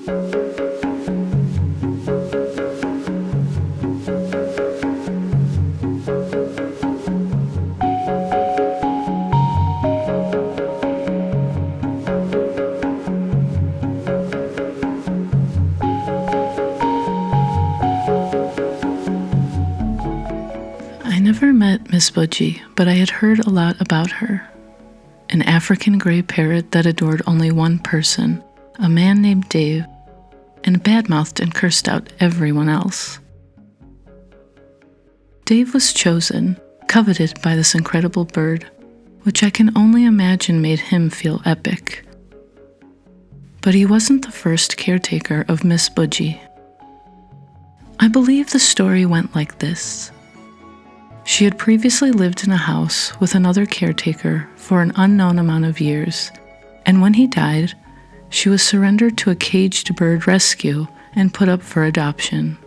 I never met Miss Boodgie, but I had heard a lot about her. An African gray parrot that adored only one person, a man named Dave, and badmouthed and cursed out everyone else. Dave was chosen, coveted by this incredible bird, which I can only imagine made him feel epic. But he wasn't the first caretaker of Miss Boodgie. I believe the story went like this. She had previously lived in a house with another caretaker for an unknown amount of years, and when he died, she was surrendered to a caged bird rescue and put up for adoption.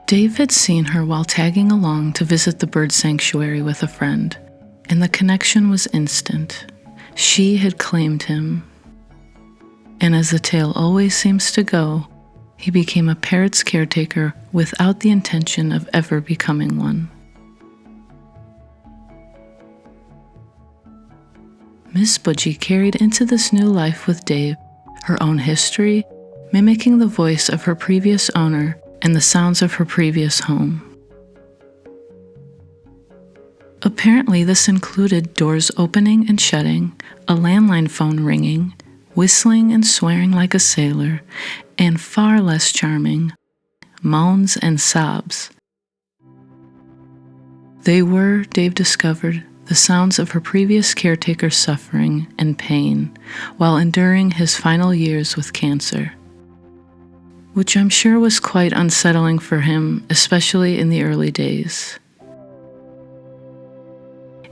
Dave had seen her while tagging along to visit the bird sanctuary with a friend, and the connection was instant. She had claimed him. And as the tale always seems to go, he became a parrot's caretaker without the intention of ever becoming one. Miss Boodgie carried into this new life with Dave her own history, mimicking the voice of her previous owner and the sounds of her previous home. Apparently, this included doors opening and shutting, a landline phone ringing, whistling and swearing like a sailor, and far less charming, moans and sobs. They were, Dave discovered, the sounds of her previous caretaker's suffering and pain while enduring his final years with cancer, which I'm sure was quite unsettling for him, especially in the early days.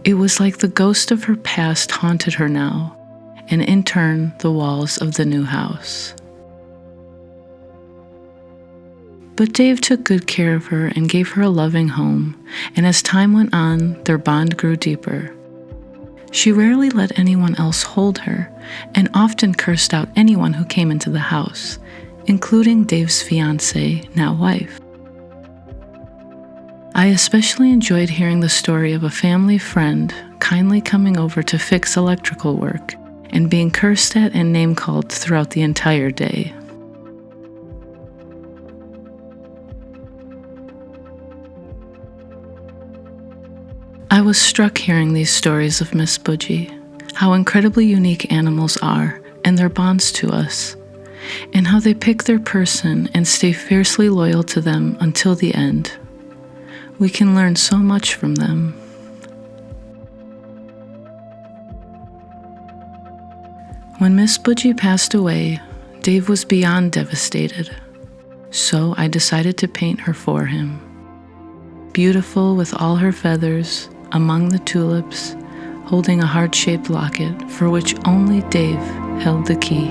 It was like the ghost of her past haunted her now, and in turn, the walls of the new house. But Dave took good care of her and gave her a loving home, and as time went on, their bond grew deeper. She rarely let anyone else hold her, and often cursed out anyone who came into the house, including Dave's fiancée, now wife. I especially enjoyed hearing the story of a family friend kindly coming over to fix electrical work and being cursed at and name-called throughout the entire day. I was struck hearing these stories of Miss Boodgie, how incredibly unique animals are and their bonds to us, and how they pick their person and stay fiercely loyal to them until the end. We can learn so much from them. When Miss Boodgie passed away, Dave was beyond devastated, so I decided to paint her for him. Beautiful with all her feathers, among the tulips, holding a heart-shaped locket for which only Dave held the key.